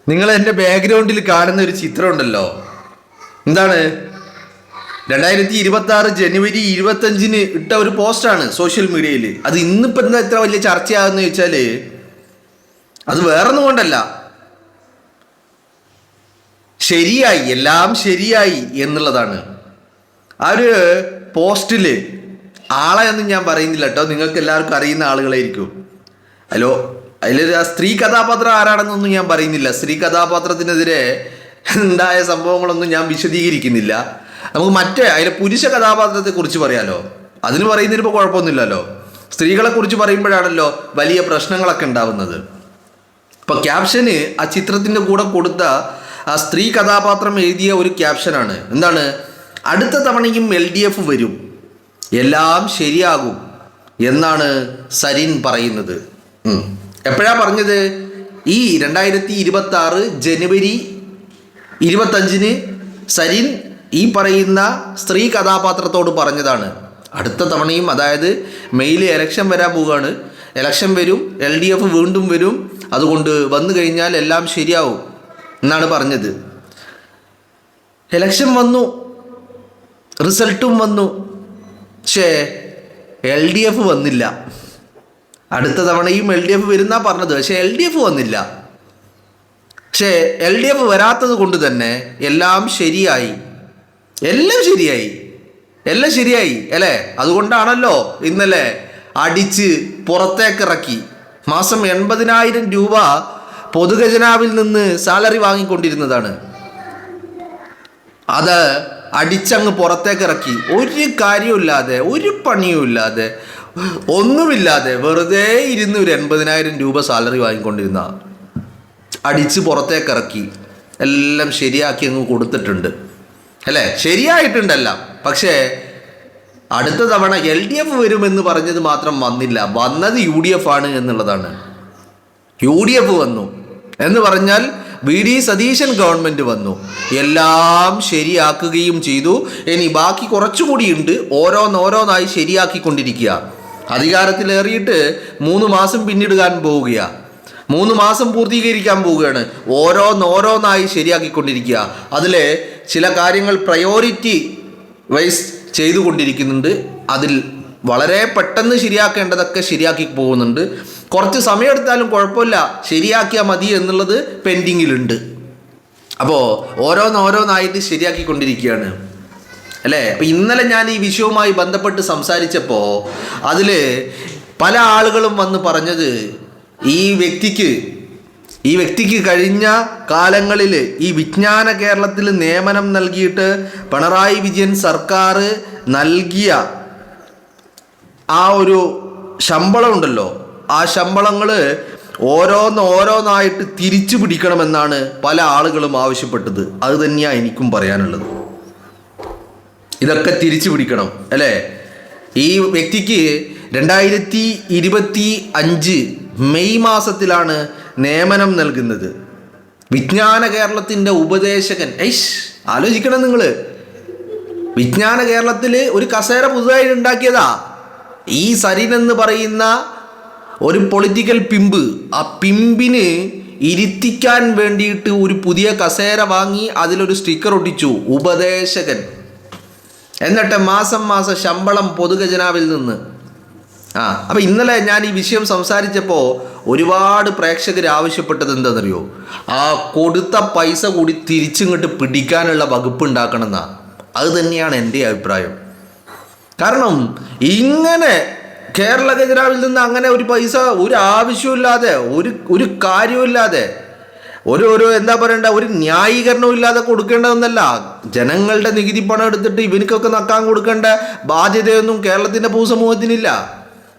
നിങ്ങൾ എൻ്റെ ബാക്ക്ഗ്രൗണ്ടിൽ കാണുന്ന ഒരു ചിത്രം ഉണ്ടല്ലോ, എന്താണ് 2026 ജനുവരി 25 ഇട്ട ഒരു പോസ്റ്റാണ് സോഷ്യൽ മീഡിയയിൽ. അത് ഇന്നിപ്പോൾ എന്താ ഇത്ര വലിയ ചർച്ചയാകുന്ന ചോദിച്ചാൽ അത് വേറൊന്നും കൊണ്ടല്ല, ശരിയായി, എല്ലാം ശരിയായി എന്നുള്ളതാണ്. ആ ഒരു പോസ്റ്റിൽ ആളെ ഒന്നും ഞാൻ പറയുന്നില്ല കേട്ടോ, നിങ്ങൾക്ക് എല്ലാവർക്കും അറിയുന്ന ആളുകളായിരിക്കും. ഹലോ, അതിലൊരു സ്ത്രീ കഥാപാത്രം ആരാണെന്നൊന്നും ഞാൻ പറയുന്നില്ല. സ്ത്രീ കഥാപാത്രത്തിനെതിരെ ഉണ്ടായ സംഭവങ്ങളൊന്നും ഞാൻ വിശദീകരിക്കുന്നില്ല. നമുക്ക് മറ്റേ അതിലെ പുരുഷ കഥാപാത്രത്തെ കുറിച്ച് പറയാലോ, അതിന് പറയുന്നതിനിപ്പോൾ കുഴപ്പമൊന്നുമില്ലല്ലോ. സ്ത്രീകളെ കുറിച്ച് പറയുമ്പോഴാണല്ലോ വലിയ പ്രശ്നങ്ങളൊക്കെ ഉണ്ടാവുന്നത്. ഇപ്പൊ ക്യാപ്ഷന് ആ ചിത്രത്തിന്റെ കൂടെ കൊടുത്ത ആ സ്ത്രീ കഥാപാത്രം എഴുതിയ ഒരു ക്യാപ്ഷനാണ്, എന്താണ്, അടുത്ത തവണയും LDF വരും, എല്ലാം ശരിയാകും എന്നാണ് സരിൻ പറയുന്നത്. എപ്പോഴാ പറഞ്ഞത്? ഈ 2026 ജനുവരി 25 സരിൻ ഈ പറയുന്ന സ്ത്രീ കഥാപാത്രത്തോട് പറഞ്ഞതാണ്. അടുത്ത തവണയും, അതായത് മെയ്യിൽ ഇലക്ഷൻ വരാൻ പോവുകയാണ്, ഇലക്ഷൻ വരും, LDF വീണ്ടും വരും, അതുകൊണ്ട് വന്നു കഴിഞ്ഞാൽ എല്ലാം ശരിയാവും എന്നാണ് പറഞ്ഞത്. ഇലക്ഷൻ വന്നു, റിസൾട്ടും വന്നു, പക്ഷേ LDF വന്നില്ല. അടുത്ത തവണയും LDF വരുന്നാ പറഞ്ഞത്, പക്ഷെ LDF വന്നില്ല. പക്ഷേ LDF വരാത്തത് കൊണ്ട് തന്നെ എല്ലാം ശരിയായി, എല്ലാം ശരിയായി, എല്ലാം ശരിയായി അല്ലേ? അതുകൊണ്ടാണല്ലോ ഇന്നലെ അടിച്ച് പുറത്തേക്കിറക്കി. മാസം 80,000 രൂപ പൊതുഖജനാവിൽ നിന്ന് സാലറി വാങ്ങിക്കൊണ്ടിരുന്നതാണ്. അത് അടിച്ചങ്ങ് പുറത്തേക്കിറക്കി, ഒരു കാര്യമില്ലാതെ, ഒരു പണിയുമില്ലാതെ, ഒന്നുമില്ലാതെ വെറുതെ ഇരുന്ന് ഒരു 80,000 രൂപ സാലറി വാങ്ങിക്കൊണ്ടിരുന്ന അടിച്ച് പുറത്തേക്കിറക്കി, എല്ലാം ശരിയാക്കി അങ്ങ് കൊടുത്തിട്ടുണ്ട് അല്ലേ? ശരിയായിട്ടുണ്ടല്ല. പക്ഷേ അടുത്ത തവണ LDF വരുമെന്ന് പറഞ്ഞത് മാത്രം വന്നില്ല, വന്നത് UDF ആണ് എന്നുള്ളതാണ്. UDF വന്നു എന്ന് പറഞ്ഞാൽ VD സതീശൻ ഗവൺമെൻറ് വന്നു, എല്ലാം ശരിയാക്കുകയും ചെയ്തു. ഇനി ബാക്കി കുറച്ചുകൂടിയുണ്ട്, ഓരോന്നോരോന്നായി ശരിയാക്കിക്കൊണ്ടിരിക്കുക. അധികാരത്തിലേറിയിട്ട് 3 മാസം പിന്നിടുവാൻ പോവുകയാണ്, 3 മാസം പൂർത്തീകരിക്കാൻ പോവുകയാണ്. ഓരോന്നോരോന്നായി ശരിയാക്കിക്കൊണ്ടിരിക്കുക. അതിൽ ചില കാര്യങ്ങൾ പ്രയോറിറ്റി വൈസ് ചെയ്തുകൊണ്ടിരിക്കുന്നുണ്ട്. അതിൽ വളരെ പെട്ടെന്ന് ശരിയാക്കേണ്ടതൊക്കെ ശരിയാക്കി പോകുന്നുണ്ട്. കുറച്ച് സമയമെടുത്താലും കുഴപ്പമില്ല, ശരിയാക്കിയാൽ മതി എന്നുള്ളത് പെൻഡിങ്ങിലുണ്ട്. അപ്പോൾ ഓരോന്നോരോന്നായിട്ട് ശരിയാക്കിക്കൊണ്ടിരിക്കുകയാണ് അല്ലേ? അപ്പം ഇന്നലെ ഞാൻ ഈ വിഷയവുമായി ബന്ധപ്പെട്ട് സംസാരിച്ചപ്പോൾ അതിൽ പല ആളുകളും വന്ന് പറഞ്ഞത്, ഈ വ്യക്തിക്ക് കഴിഞ്ഞ കാലങ്ങളിൽ ഈ വിജ്ഞാന കേരളത്തിൽ നിയമനം നൽകിയിട്ട് പിണറായി വിജയൻ സർക്കാർ നൽകിയ ആ ഒരു ശമ്പളം ഉണ്ടല്ലോ, ആ ശമ്പളങ്ങൾ ഓരോന്നായിട്ട് തിരിച്ചു പിടിക്കണമെന്നാണ് പല ആളുകളും ആവശ്യപ്പെട്ടത്. അത് തന്നെയാണ് എനിക്കും പറയാനുള്ളത്. ഇതൊക്കെ തിരിച്ചു പിടിക്കണം അല്ലേ? ഈ വ്യക്തിക്ക് 2025 മെയ് മാസത്തിലാണ് നിയമനം നൽകുന്നത്. വിജ്ഞാന കേരളത്തിൻ്റെ ഉപദേശകൻ. ആലോചിക്കണം നിങ്ങൾ, വിജ്ഞാന കേരളത്തിൽ ഒരു കസേര പുതുതായി ഉണ്ടാക്കിയതാ ഈ സരിൻ എന്ന് പറയുന്ന ഒരു പൊളിറ്റിക്കൽ പിമ്പ്. ആ പിമ്പിന് ഇരുത്തിക്കാൻ വേണ്ടിയിട്ട് ഒരു പുതിയ കസേര വാങ്ങി അതിലൊരു സ്റ്റിക്കർ ഒട്ടിച്ചു, ഉപദേശകൻ. എന്നിട്ട് മാസം ശമ്പളം പൊതുഖജനാവിൽ നിന്ന്. അപ്പം ഇന്നലെ ഞാൻ ഈ വിഷയം സംസാരിച്ചപ്പോൾ ഒരുപാട് പ്രേക്ഷകർ ആവശ്യപ്പെട്ടത് എന്താണെന്നറിയോ? ആ കൊടുത്ത പൈസ കൂടി തിരിച്ചിങ്ങോട്ട് പിടിക്കാനുള്ള വകുപ്പ് ഉണ്ടാക്കണമെന്നാ. അത് തന്നെയാണ് എൻ്റെ അഭിപ്രായം. കാരണം ഇങ്ങനെ കേരള ഖജനാവിൽ നിന്ന് അങ്ങനെ ഒരു പൈസ ഒരു ആവശ്യമില്ലാതെ, ഒരു കാര്യമില്ലാതെ, ഒരു എന്താ പറയണ്ട, ഒരു ന്യായീകരണവും ഇല്ലാതെ കൊടുക്കേണ്ടതെന്നല്ല. ജനങ്ങളുടെ നികുതി പണം എടുത്തിട്ട് ഇവനിക്കൊക്കെ നക്കാൻ കൊടുക്കേണ്ട ബാധ്യതയൊന്നും കേരളത്തിൻ്റെ പൊതുസമൂഹത്തിനില്ല.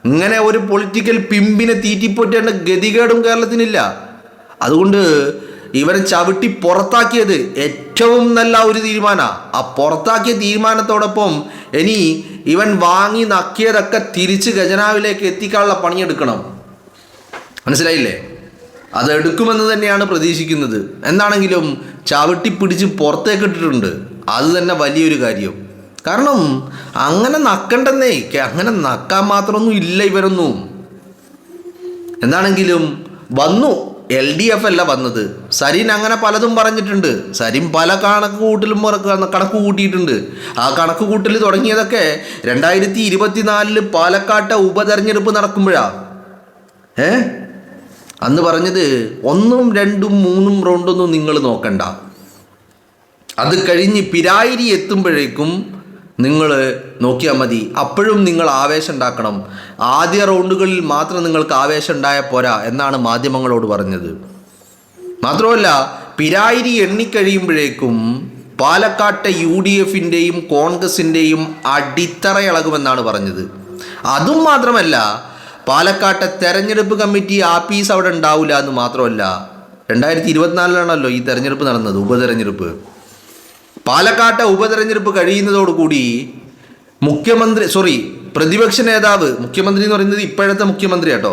ഇങ്ങനെ ഒരു പൊളിറ്റിക്കൽ പിമ്പിനെ തീറ്റിപ്പൊറ്റേണ്ട ഗതികേടും കേരളത്തിനില്ല. അതുകൊണ്ട് ഇവരെ ചവിട്ടി പുറത്താക്കിയത് ഏറ്റവും നല്ല ഒരു തീരുമാനമാണ്. ആ പുറത്താക്കിയ തീരുമാനത്തോടൊപ്പം ഇനി ഇവൻ വാങ്ങി നക്കിയതൊക്കെ തിരിച്ച് ഖജനാവിലേക്ക് എത്തിക്കാനുള്ള പണിയെടുക്കണം. മനസ്സിലായില്ലേ? അതെടുക്കുമെന്ന് തന്നെയാണ് പ്രതീക്ഷിക്കുന്നത്. എന്താണെങ്കിലും ചവിട്ടി പിടിച്ച് പുറത്തേക്ക് ഇട്ടിട്ടുണ്ട്. അത് തന്നെ വലിയൊരു കാര്യം. കാരണം അങ്ങനെ നക്കണ്ടെന്നേ, അങ്ങനെ നക്കാൻ മാത്രമൊന്നും ഇല്ല ഇവരൊന്നും. എന്താണെങ്കിലും വന്നു, LDF അല്ല വന്നത്. സരിൻ അങ്ങനെ പലതും പറഞ്ഞിട്ടുണ്ട്. സരിൻ പല കണക്ക് കൂട്ടിയിട്ടുണ്ട്. ആ കണക്ക് കൂട്ടൽ തുടങ്ങിയതൊക്കെ 2024 പാലക്കാട്ടെ ഉപതെരഞ്ഞെടുപ്പ് നടക്കുമ്പോഴാണ്. അന്ന് പറഞ്ഞത് 1, 2, 3 റൗണ്ടൊന്നും നിങ്ങൾ നോക്കണ്ട. അത് കഴിഞ്ഞ് പിരായിരി എത്തുമ്പോഴേക്കും നിങ്ങൾ നോക്കിയാൽ മതി. അപ്പോഴും നിങ്ങൾ ആവേശം ഉണ്ടാക്കണം. ആദ്യ റൗണ്ടുകളിൽ മാത്രം നിങ്ങൾക്ക് ആവേശം ഉണ്ടായാൽ പോരാ എന്നാണ് മാധ്യമങ്ങളോട് പറഞ്ഞത്. മാത്രമല്ല, പിരായിരി എണ്ണിക്കഴിയുമ്പോഴേക്കും പാലക്കാട്ടെ UDFൻ്റെയും കോൺഗ്രസിൻ്റെയും അടിത്തറ ഇളകുമെന്നാണ് പറഞ്ഞത്. അതും മാത്രമല്ല, പാലക്കാട്ടെ തെരഞ്ഞെടുപ്പ് കമ്മിറ്റി ആപ്പീസ് അവിടെ ഉണ്ടാവില്ല എന്ന് മാത്രമല്ല, 2024 ഈ തെരഞ്ഞെടുപ്പ് നടന്നത്, ഉപതെരഞ്ഞെടുപ്പ്. പാലക്കാട്ടെ ഉപതെരഞ്ഞെടുപ്പ് കഴിയുന്നതോടുകൂടി പ്രതിപക്ഷ നേതാവ്, മുഖ്യമന്ത്രി എന്ന് പറയുന്നത് ഇപ്പോഴത്തെ മുഖ്യമന്ത്രി കേട്ടോ,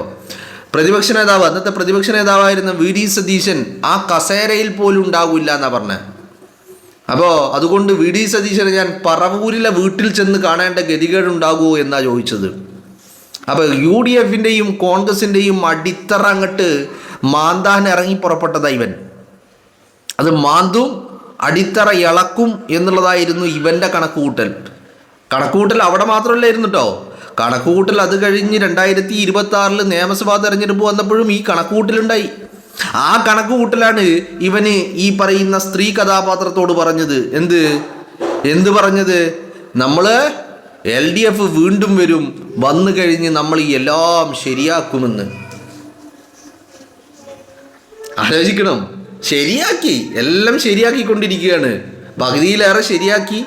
പ്രതിപക്ഷ നേതാവ്, അന്നത്തെ പ്രതിപക്ഷ നേതാവായിരുന്ന VD സതീശൻ ആ കസേരയിൽ പോലും ഉണ്ടാകില്ല എന്നാണ് പറഞ്ഞത്. അപ്പോൾ അതുകൊണ്ട് VD സതീശനെ ഞാൻ പറവൂരിലെ വീട്ടിൽ ചെന്ന് കാണേണ്ട ഗതികേടുണ്ടാകുമോ എന്നാണ് ചോദിച്ചത്. അപ്പോൾ UDFൻ്റെയും കോൺഗ്രസിൻ്റെയും അടിത്തറ അങ്ങോട്ട് മാന്താൻ ഇറങ്ങി പുറപ്പെട്ടതാ ഇവൻ. അത് മാന്തും അടിത്തറ ഇളക്കും എന്നുള്ളതായിരുന്നു ഇവൻ്റെ കണക്കുകൂട്ടൽ അവിടെ മാത്രമല്ലായിരുന്നു കേട്ടോ. കണക്കുകൂട്ടൽ അത് കഴിഞ്ഞ് 2026 നിയമസഭാ തെരഞ്ഞെടുപ്പ് വന്നപ്പോഴും ഈ കണക്കുകൂട്ടലുണ്ടായി. ആ കണക്കുകൂട്ടലാണ് ഇവന് ഈ പറയുന്ന സ്ത്രീ കഥാപാത്രത്തോട് പറഞ്ഞത്. എന്ത് പറഞ്ഞത്? നമ്മൾ LDF വീണ്ടും വരും, വന്നു കഴിഞ്ഞ് നമ്മൾ എല്ലാം ശരിയാക്കുമെന്ന്. ആലോചിക്കണം. എല്ലാം ശരിയാക്കിക്കൊണ്ടിരിക്കുകയാണ്. പകുതിയിലേറെ ശരിയാക്കി,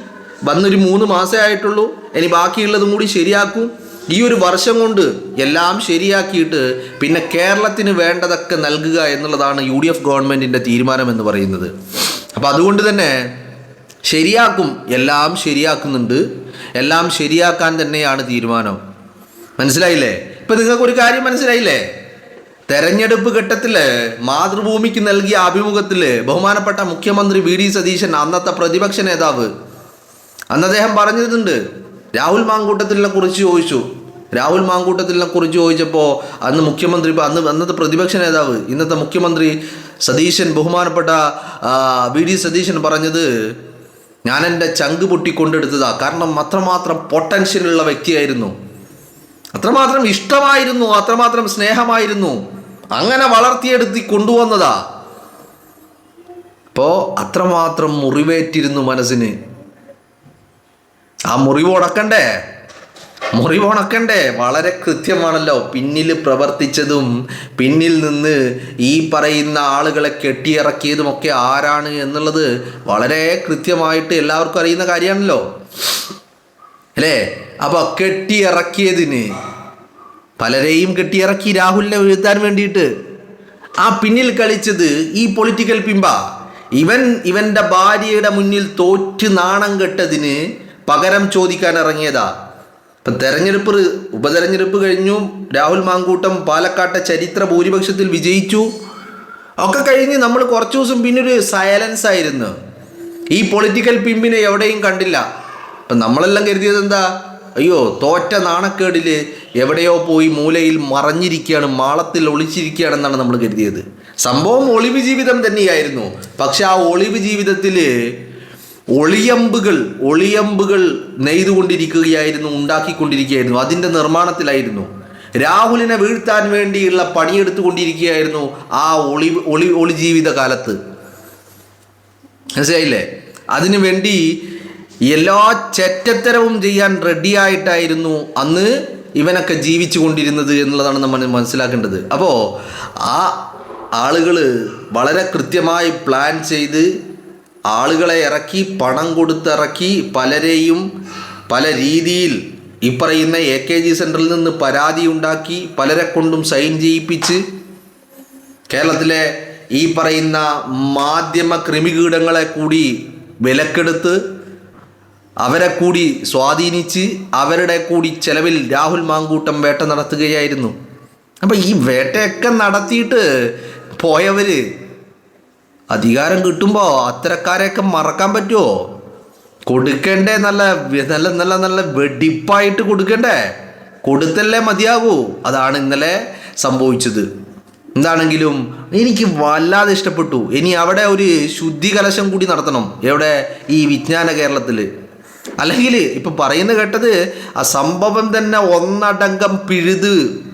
വന്നൊരു 3 മാസമേ ആയിട്ടുള്ളൂ. ഇനി ബാക്കിയുള്ളതും കൂടി ശരിയാക്കും. ഈ ഒരു വർഷം കൊണ്ട് എല്ലാം ശരിയാക്കിയിട്ട് പിന്നെ കേരളത്തിന് വേണ്ടതൊക്കെ നൽകുക എന്നുള്ളതാണ് UDF ഗവൺമെൻറ്റിൻ്റെ തീരുമാനമെന്ന് പറയുന്നത്. അപ്പം അതുകൊണ്ട് തന്നെ ശരിയാക്കും, എല്ലാം ശരിയാക്കുന്നുണ്ട്, എല്ലാം ശരിയാക്കാൻ തന്നെയാണ് തീരുമാനം. മനസ്സിലായില്ലേ? ഇപ്പം നിങ്ങൾക്കൊരു കാര്യം മനസ്സിലായില്ലേ? തെരഞ്ഞെടുപ്പ് ഘട്ടത്തിൽ മാതൃഭൂമിക്ക് നൽകിയ അഭിമുഖത്തിൽ ബഹുമാനപ്പെട്ട മുഖ്യമന്ത്രി VD സതീശൻ, അന്നത്തെ പ്രതിപക്ഷ നേതാവ്, അന്ന് അദ്ദേഹം പറഞ്ഞിട്ടുണ്ട്, രാഹുൽ മാങ്കൂട്ടത്തിലിനെ കുറിച്ച് ചോദിച്ചപ്പോൾ അന്ന് മുഖ്യമന്ത്രി, അന്നത്തെ പ്രതിപക്ഷ നേതാവ്, ഇന്നത്തെ മുഖ്യമന്ത്രി സതീശൻ, ബഹുമാനപ്പെട്ട VD സതീശൻ പറഞ്ഞത്, ഞാൻ എൻ്റെ ചങ്ക് പൊട്ടിക്കൊണ്ടെടുത്തതാ. കാരണം അത്രമാത്രം പൊട്ടൻഷ്യലുള്ള വ്യക്തിയായിരുന്നു, അത്രമാത്രം ഇഷ്ടമായിരുന്നു, അത്രമാത്രം സ്നേഹമായിരുന്നു, അങ്ങനെ വളർത്തിയെടുത്തി കൊണ്ടുവന്നതാ. അപ്പോൾ അത്രമാത്രം മുറിവേറ്റിരുന്നു മനസ്സിന്. ആ മുറിവുണക്കണ്ടേ? വളരെ കൃത്യമാണല്ലോ പിന്നിൽ പ്രവർത്തിച്ചതും പിന്നിൽ നിന്ന് ഈ പറയുന്ന ആളുകളെ കെട്ടിയിറക്കിയതുമൊക്കെ ആരാണ് എന്നുള്ളത് വളരെ കൃത്യമായിട്ട് എല്ലാവർക്കും അറിയുന്ന കാര്യമാണല്ലോ, അല്ലേ? അപ്പോൾ കെട്ടിയിറക്കിയതിന്, പലരെയും കെട്ടിയിറക്കി രാഹുലിനെ വീഴ്ത്താൻ വേണ്ടിയിട്ട്. ആ പിന്നിൽ കളിച്ചത് ഈ പൊളിറ്റിക്കൽ പിമ്പ. ഇവൻ്റെ ഭാര്യയുടെ മുന്നിൽ തോറ്റ് നാണം കെട്ടതിന് പകരം ചോദിക്കാൻ ഇറങ്ങിയതാ. ഇപ്പം ഉപതെരഞ്ഞെടുപ്പ് കഴിഞ്ഞു, രാഹുൽ മാങ്കൂട്ടം പാലക്കാട്ടെ ചരിത്ര ഭൂരിപക്ഷത്തിൽ വിജയിച്ചു. ഒക്കെ കഴിഞ്ഞ് നമ്മൾ കുറച്ച് ദിവസം പിന്നൊരു സൈലൻസ് ആയിരുന്നു. ഈ പൊളിറ്റിക്കൽ പിമ്പിനെ എവിടെയും കണ്ടില്ല. അപ്പം നമ്മളെല്ലാം കരുതിയത് എന്താ? അയ്യോ, തോറ്റ നാണക്കേടിൽ എവിടെയോ പോയി മൂലയിൽ മറഞ്ഞിരിക്കുകയാണ്, മാളത്തിൽ ഒളിച്ചിരിക്കുകയാണെന്നാണ് നമ്മൾ കരുതിയത്. സംഭവം ഒളിവ് ജീവിതം തന്നെയായിരുന്നു. പക്ഷെ ആ ഒളിവ് ജീവിതത്തിൽ ഒളിയമ്പുകൾ നെയ്തുകൊണ്ടിരിക്കുകയായിരുന്നു, ഉണ്ടാക്കിക്കൊണ്ടിരിക്കുകയായിരുന്നു, അതിൻ്റെ നിർമ്മാണത്തിലായിരുന്നു. രാഹുലിനെ വീഴ്ത്താൻ വേണ്ടിയുള്ള പണിയെടുത്തുകൊണ്ടിരിക്കുകയായിരുന്നു ആ ഒളി ജീവിത കാലത്ത്. മനസ്സിലായില്ലേ? അതിനു വേണ്ടി എല്ലാ ചെറ്റത്തരവും ചെയ്യാൻ റെഡിയായിട്ടായിരുന്നു അന്ന് ഇവനൊക്കെ ജീവിച്ചു കൊണ്ടിരുന്നത് എന്നുള്ളതാണ് നമ്മൾ മനസ്സിലാക്കേണ്ടത്. അപ്പോൾ ആ ആളുകൾ വളരെ കൃത്യമായി പ്ലാൻ ചെയ്ത് ആളുകളെ ഇറക്കി, പണം കൊടുത്തിറക്കി, പലരെയും പല രീതിയിൽ ഈ പറയുന്ന AKG സെൻറ്ററിൽ നിന്ന് പരാതി ഉണ്ടാക്കി, പലരെ കൊണ്ടും സൈൻ ചെയ്യിപ്പിച്ച്, കേരളത്തിലെ ഈ പറയുന്ന മാധ്യമ കൃമികീടങ്ങളെ കൂടി വിലക്കെടുത്ത്, അവരെ കൂടി സ്വാധീനിച്ച്, അവരുടെ കൂടി ചെലവിൽ രാഹുൽ മാങ്കൂട്ടം വേട്ട നടത്തുകയായിരുന്നു. അപ്പം ഈ വേട്ടയൊക്കെ നടത്തിയിട്ട് പോയവർ അധികാരം കിട്ടുമ്പോൾ അത്തരക്കാരെയൊക്കെ മറക്കാൻ പറ്റുമോ? കൊടുക്കണ്ടേ? നല്ല നല്ല നല്ല നല്ല വെടിപ്പായിട്ട് കൊടുക്കണ്ടേ? കൊടുത്തല്ലേ മതിയാകൂ. അതാണ് ഇന്നലെ സംഭവിച്ചത്. എന്താണെങ്കിലും എനിക്ക് വല്ലാതെ ഇഷ്ടപ്പെട്ടു. ഇനി അവിടെ ഒരു ശുദ്ധി കലശം കൂടി നടത്തണം. എവിടെ? ഈ വിജ്ഞാന കേരളത്തിൽ. അല്ലെങ്കിൽ ഇപ്പം പറയുന്നത് കേട്ടത് ആ സംഭവം തന്നെ ഒന്നടങ്കം പിഴുത്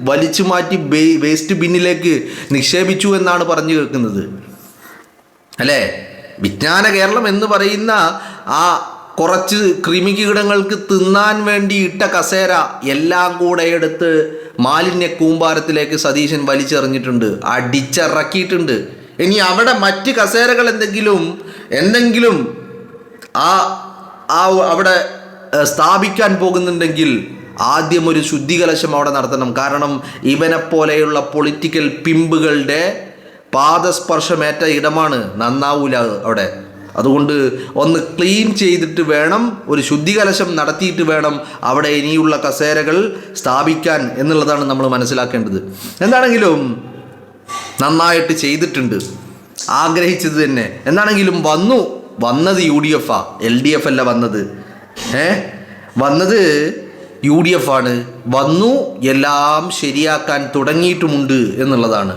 വലിച്ചു മാറ്റി വേസ്റ്റ് ബിന്നിലേക്ക് നിക്ഷേപിച്ചു എന്നാണ് പറഞ്ഞു കേൾക്കുന്നത്. അല്ലേ? വിജ്ഞാന കേരളം എന്ന് പറയുന്ന ആ കുറച്ച് കൃമികീടങ്ങൾക്ക് തിന്നാൻ വേണ്ടി ഇട്ട കസേര എല്ലാം കൂടെ എടുത്ത് മാലിന്യ കൂമ്പാരത്തിലേക്ക് സതീശൻ വലിച്ചെറിഞ്ഞിട്ടുണ്ട്, അടിച്ചിറക്കിയിട്ടുണ്ട്. ഇനി അവിടെ മറ്റ് കസേരകൾ എന്തെങ്കിലും ആ അവിടെ സ്ഥാപിക്കാൻ പോകുന്നുണ്ടെങ്കിൽ ആദ്യം ഒരു ശുദ്ധികലശം അവിടെ നടത്തണം. കാരണം ഇവനെപ്പോലെയുള്ള പൊളിറ്റിക്കൽ പിമ്പുകളുടെ പാദസ്പർശമേറ്റ ഇടമാണ്, നന്നാവൂല അവിടെ. അതുകൊണ്ട് ഒന്ന് ക്ലീൻ ചെയ്തിട്ട് വേണം, ഒരു ശുദ്ധികലശം നടത്തിയിട്ട് വേണം അവിടെ ഇനിയുള്ള കസേരകൾ സ്ഥാപിക്കാൻ എന്നുള്ളതാണ് നമ്മൾ മനസ്സിലാക്കേണ്ടത്. എന്താണെങ്കിലും നന്നായിട്ട് ചെയ്തിട്ടുണ്ട്, ആഗ്രഹിച്ചത് തന്നെ. എന്താണെങ്കിലും വന്നത് UDF ആ, LDF അല്ല വന്നത്. വന്നത് UDF ആണ്. എല്ലാം ശരിയാക്കാൻ തുടങ്ങിയിട്ടുമുണ്ട് എന്നുള്ളതാണ്.